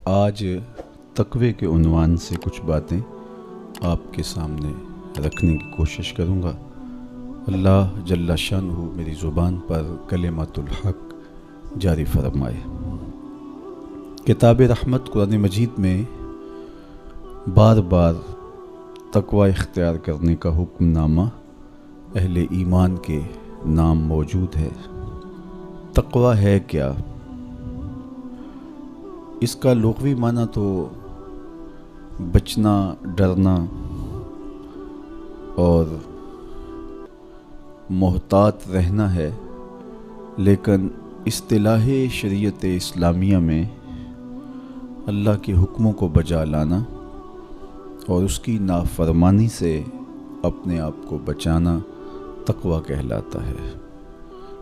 آج تقوی کے عنوان سے کچھ باتیں آپ کے سامنے رکھنے کی کوشش کروں گا۔ اللہ جل شانہ میری زبان پر کلمۃ الحق جاری فرمائے۔ کتاب رحمت قرآن مجید میں بار بار تقوی اختیار کرنے کا حکم نامہ اہل ایمان کے نام موجود ہے۔ تقوی ہے کیا؟ اس کا لغوی معنی تو بچنا، ڈرنا اور محتاط رہنا ہے، لیکن اصطلاح شریعت اسلامیہ میں اللہ کے حکموں کو بجا لانا اور اس کی نافرمانی سے اپنے آپ کو بچانا تقوی کہلاتا ہے۔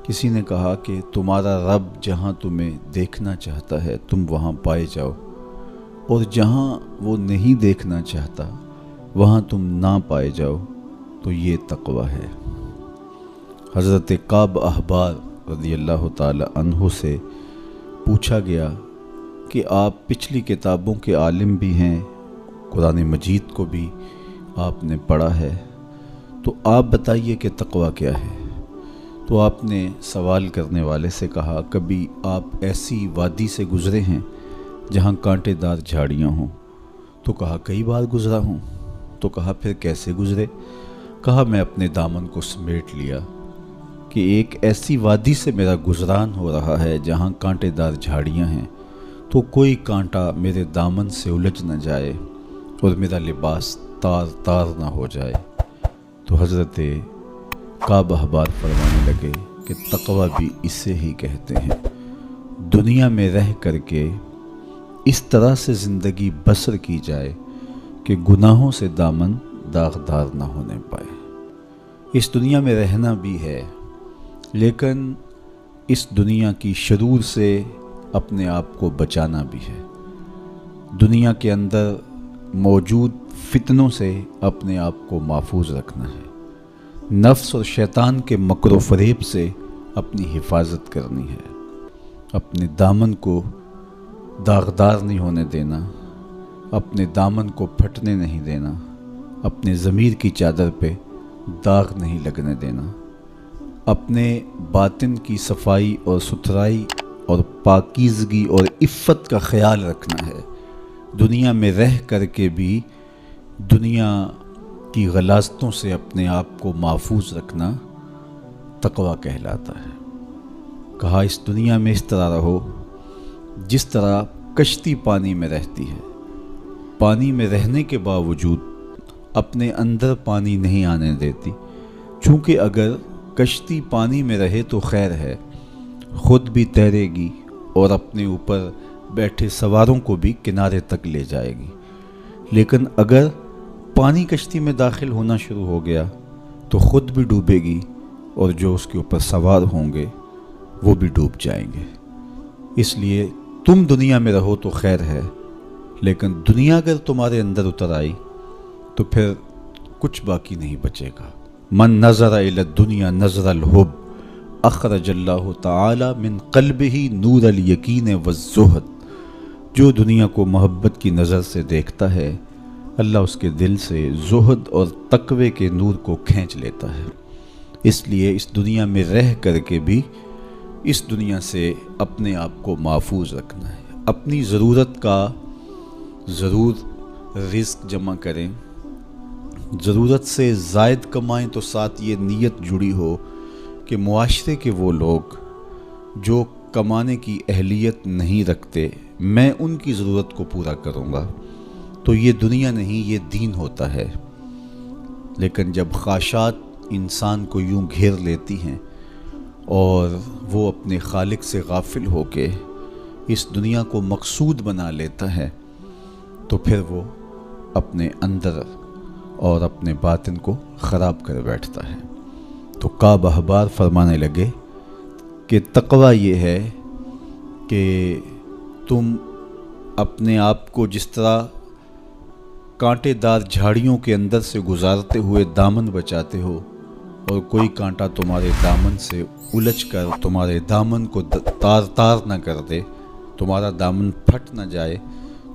کسی نے کہا کہ تمہارا رب جہاں تمہیں دیکھنا چاہتا ہے تم وہاں پائے جاؤ، اور جہاں وہ نہیں دیکھنا چاہتا وہاں تم نہ پائے جاؤ، تو یہ تقوی ہے۔ حضرت کعب احبار رضی اللہ تعالی عنہ سے پوچھا گیا کہ آپ پچھلی کتابوں کے عالم بھی ہیں، قرآن مجید کو بھی آپ نے پڑھا ہے، تو آپ بتائیے کہ تقوی کیا ہے؟ تو آپ نے سوال کرنے والے سے کہا، کبھی آپ ایسی وادی سے گزرے ہیں جہاں کانٹے دار جھاڑیاں ہوں؟ تو کہا کئی بار گزرا ہوں۔ تو کہا پھر کیسے گزرے؟ کہا میں اپنے دامن کو سمیٹ لیا کہ ایک ایسی وادی سے میرا گزران ہو رہا ہے جہاں کانٹے دار جھاڑیاں ہیں، تو کوئی کانٹا میرے دامن سے الجھ نہ جائے اور میرا لباس تار تار نہ ہو جائے۔ تو حضرت کعب احبار فرمانے لگے کہ تقوی بھی اسے ہی کہتے ہیں، دنیا میں رہ کر کے اس طرح سے زندگی بسر کی جائے کہ گناہوں سے دامن داغدار نہ ہونے پائے۔ اس دنیا میں رہنا بھی ہے، لیکن اس دنیا کی شرور سے اپنے آپ کو بچانا بھی ہے۔ دنیا کے اندر موجود فتنوں سے اپنے آپ کو محفوظ رکھنا ہے، نفس اور شیطان کے مکر و فریب سے اپنی حفاظت کرنی ہے، اپنے دامن کو داغدار نہیں ہونے دینا، اپنے دامن کو پھٹنے نہیں دینا، اپنے ضمیر کی چادر پہ داغ نہیں لگنے دینا، اپنے باطن کی صفائی اور ستھرائی اور پاکیزگی اور عفت کا خیال رکھنا ہے۔ دنیا میں رہ کر کے بھی دنیا کی غلاظتوں سے اپنے آپ کو محفوظ رکھنا تقوی کہلاتا ہے۔ کہا اس دنیا میں اس طرح رہو جس طرح کشتی پانی میں رہتی ہے، پانی میں رہنے کے باوجود اپنے اندر پانی نہیں آنے دیتی، چونکہ اگر کشتی پانی میں رہے تو خیر ہے، خود بھی تیرے گی اور اپنے اوپر بیٹھے سواروں کو بھی کنارے تک لے جائے گی، لیکن اگر پانی کشتی میں داخل ہونا شروع ہو گیا تو خود بھی ڈوبے گی اور جو اس کے اوپر سوار ہوں گے وہ بھی ڈوب جائیں گے۔ اس لیے تم دنیا میں رہو تو خیر ہے، لیکن دنیا اگر تمہارے اندر اتر آئی تو پھر کچھ باقی نہیں بچے گا۔ من نظر الی الدنیا نظر الحب اخرج اللہ تعالی من قلبہ نور الیقین والزہد۔ جو دنیا کو محبت کی نظر سے دیکھتا ہے، اللہ اس کے دل سے زہد اور تقوی کے نور کو کھینچ لیتا ہے۔ اس لیے اس دنیا میں رہ کر کے بھی اس دنیا سے اپنے آپ کو محفوظ رکھنا ہے۔ اپنی ضرورت کا ضرور رزق جمع کریں، ضرورت سے زائد کمائیں، تو ساتھ یہ نیت جڑی ہو کہ معاشرے کے وہ لوگ جو کمانے کی اہلیت نہیں رکھتے میں ان کی ضرورت کو پورا کروں گا، تو یہ دنیا نہیں یہ دین ہوتا ہے۔ لیکن جب خواہشات انسان کو یوں گھیر لیتی ہیں اور وہ اپنے خالق سے غافل ہو کے اس دنیا کو مقصود بنا لیتا ہے، تو پھر وہ اپنے اندر اور اپنے باطن کو خراب کر بیٹھتا ہے۔ تو کعب احبار فرمانے لگے کہ تقوی یہ ہے کہ تم اپنے آپ کو جس طرح کانٹے دار جھاڑیوں کے اندر سے گزارتے ہوئے دامن بچاتے ہو، اور کوئی کانٹا تمہارے دامن سے الجھ کر تمہارے دامن کو تار تار نہ کر دے، تمہارا دامن پھٹ نہ جائے،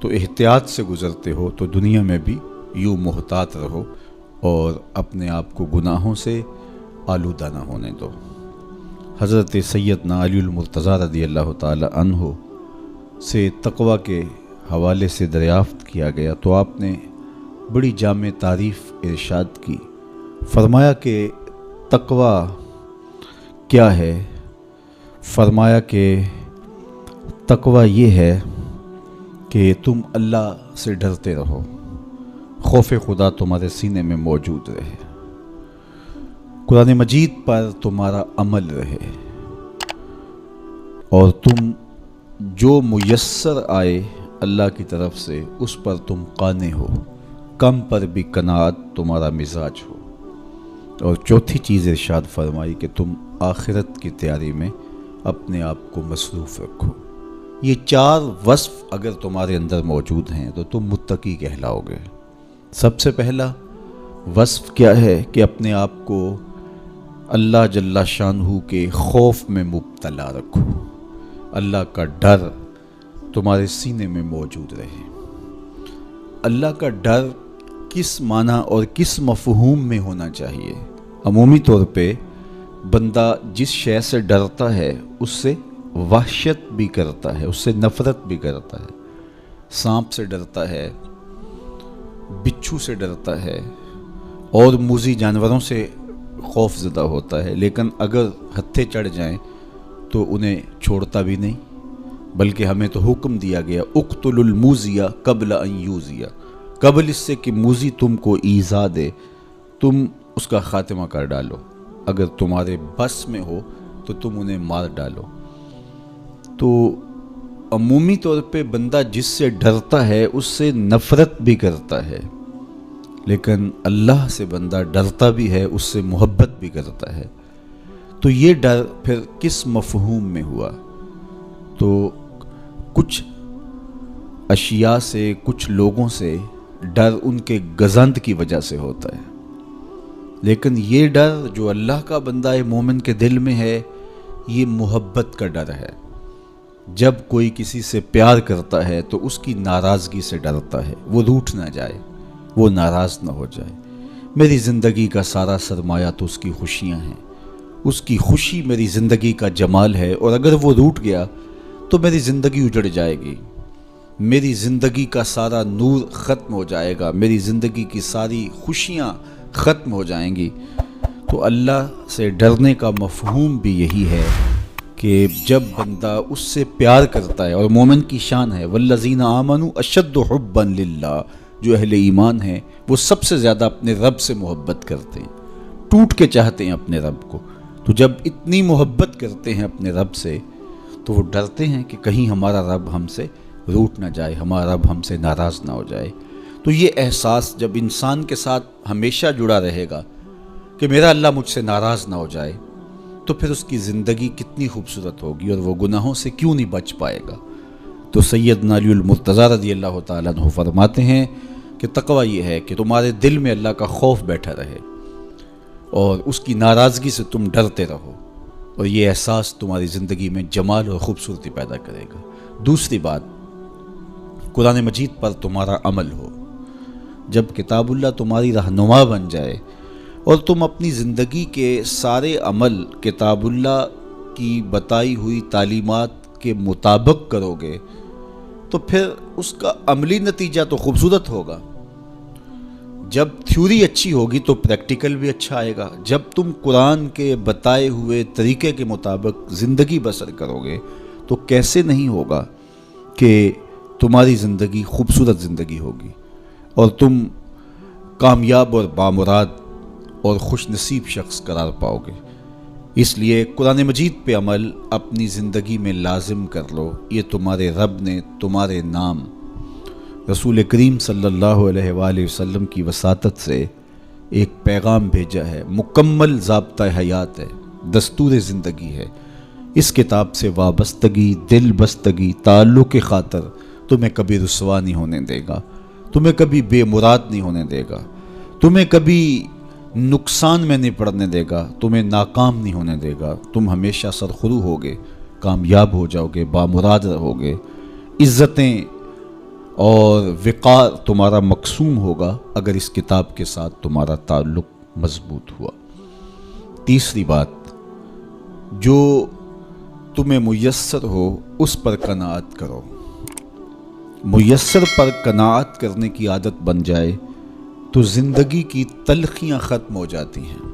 تو احتیاط سے گزرتے ہو تو دنیا میں بھی یوں محتاط رہو اور اپنے آپ کو گناہوں سے آلودہ نہ ہونے دو۔ حضرت سیدنا علی المرتضیٰ رضی اللہ تعالی عنہ سے تقوی کے حوالے سے دریافت کیا گیا تو آپ نے بڑی جامع تعریف ارشاد کی۔ فرمایا کہ تقوی کیا ہے؟ فرمایا کہ تقوی یہ ہے کہ تم اللہ سے ڈرتے رہو، خوف خدا تمہارے سینے میں موجود رہے، قرآن مجید پر تمہارا عمل رہے، اور تم جو میسر آئے اللہ کی طرف سے اس پر تم قانع ہو، کم پر بھی قناعت تمہارا مزاج ہو۔ اور چوتھی چیز ارشاد فرمائی کہ تم آخرت کی تیاری میں اپنے آپ کو مصروف رکھو۔ یہ 4 وصف اگر تمہارے اندر موجود ہیں تو تم متقی کہلاؤ گے۔ سب سے پہلا وصف کیا ہے کہ اپنے آپ کو اللہ جل شانہ کے خوف میں مبتلا رکھو، اللہ کا ڈر تمہارے سینے میں موجود رہے۔ اللہ کا ڈر کس معنی اور کس مفہوم میں ہونا چاہیے؟ عمومی طور پہ بندہ جس شے سے ڈرتا ہے اس سے وحشت بھی کرتا ہے، اس سے نفرت بھی کرتا ہے۔ سانپ سے ڈرتا ہے، بچھو سے ڈرتا ہے، اور موذی جانوروں سے خوف زدہ ہوتا ہے، لیکن اگر ہتھے چڑھ جائیں تو انہیں چھوڑتا بھی نہیں، بلکہ ہمیں تو حکم دیا گیا اقتل الموذیہ قبل ان یوذیہ، قبل اس سے کہ موذی تم کو ایذا دے تم اس کا خاتمہ کر ڈالو، اگر تمہارے بس میں ہو تو تم انہیں مار ڈالو۔ تو عمومی طور پہ بندہ جس سے ڈرتا ہے اس سے نفرت بھی کرتا ہے، لیکن اللہ سے بندہ ڈرتا بھی ہے، اس سے محبت بھی کرتا ہے۔ تو یہ ڈر پھر کس مفہوم میں ہوا؟ تو کچھ اشیاء سے، کچھ لوگوں سے ڈر ان کے گزند کی وجہ سے ہوتا ہے، لیکن یہ ڈر جو اللہ کا بندہ مومن کے دل میں ہے یہ محبت کا ڈر ہے۔ جب کوئی کسی سے پیار کرتا ہے تو اس کی ناراضگی سے ڈرتا ہے، وہ روٹھ نہ جائے، وہ ناراض نہ ہو جائے۔ میری زندگی کا سارا سرمایہ تو اس کی خوشیاں ہیں، اس کی خوشی میری زندگی کا جمال ہے، اور اگر وہ روٹھ گیا تو میری زندگی اجڑ جائے گی، میری زندگی کا سارا نور ختم ہو جائے گا، میری زندگی کی ساری خوشیاں ختم ہو جائیں گی۔ تو اللہ سے ڈرنے کا مفہوم بھی یہی ہے کہ جب بندہ اس سے پیار کرتا ہے، اور مومن کی شان ہے والذین آمنوا اشد حبا للہ، جو اہل ایمان ہیں وہ سب سے زیادہ اپنے رب سے محبت کرتے ہیں، ٹوٹ کے چاہتے ہیں اپنے رب کو۔ تو جب اتنی محبت کرتے ہیں اپنے رب سے تو وہ ڈرتے ہیں کہ کہیں ہمارا رب ہم سے روٹ نہ جائے، ہمارا رب ہم سے ناراض نہ ہو جائے۔ تو یہ احساس جب انسان کے ساتھ ہمیشہ جڑا رہے گا کہ میرا اللہ مجھ سے ناراض نہ ہو جائے، تو پھر اس کی زندگی کتنی خوبصورت ہوگی اور وہ گناہوں سے کیوں نہیں بچ پائے گا۔ تو سیدنا علی المرتضیٰ رضی اللہ تعالیٰ عنہ فرماتے ہیں کہ تقوی یہ ہے کہ تمہارے دل میں اللہ کا خوف بیٹھا رہے اور اس کی ناراضگی سے تم ڈرتے رہو، اور یہ احساس تمہاری زندگی میں جمال اور خوبصورتی پیدا کرے گا۔ دوسری بات، قرآن مجید پر تمہارا عمل ہو۔ جب کتاب اللہ تمہاری رہنما بن جائے اور تم اپنی زندگی کے سارے عمل کتاب اللہ کی بتائی ہوئی تعلیمات کے مطابق کرو گے تو پھر اس کا عملی نتیجہ تو خوبصورت ہوگا۔ جب تھیوری اچھی ہوگی تو پریکٹیکل بھی اچھا آئے گا۔ جب تم قرآن کے بتائے ہوئے طریقے کے مطابق زندگی بسر کرو گے تو کیسے نہیں ہوگا کہ تمہاری زندگی خوبصورت زندگی ہوگی اور تم کامیاب اور بامراد اور خوش نصیب شخص قرار پاؤ گے۔ اس لیے قرآن مجید پہ عمل اپنی زندگی میں لازم کر لو۔ یہ تمہارے رب نے تمہارے نام رسول کریم صلی اللہ علیہ وآلہ وسلم کی وساطت سے ایک پیغام بھیجا ہے، مکمل ضابطہ حیات ہے، دستور زندگی ہے۔ اس کتاب سے وابستگی، دل بستگی، تعلق کی خاطر تمہیں کبھی رسوا نہیں ہونے دے گا، تمہیں کبھی بے مراد نہیں ہونے دے گا، تمہیں کبھی نقصان میں نہیں پڑنے دے گا، تمہیں ناکام نہیں ہونے دے گا۔ تم ہمیشہ سرخرو ہوگے، کامیاب ہو جاؤ گے، بامراد رہو گے، عزتیں اور وقار تمہارا مقسوم ہوگا اگر اس کتاب کے ساتھ تمہارا تعلق مضبوط ہوا۔ تیسری بات، جو تمہیں میسر ہو اس پر قناعت کرو۔ میسر پر قناعت کرنے کی عادت بن جائے تو زندگی کی تلخیاں ختم ہو جاتی ہیں۔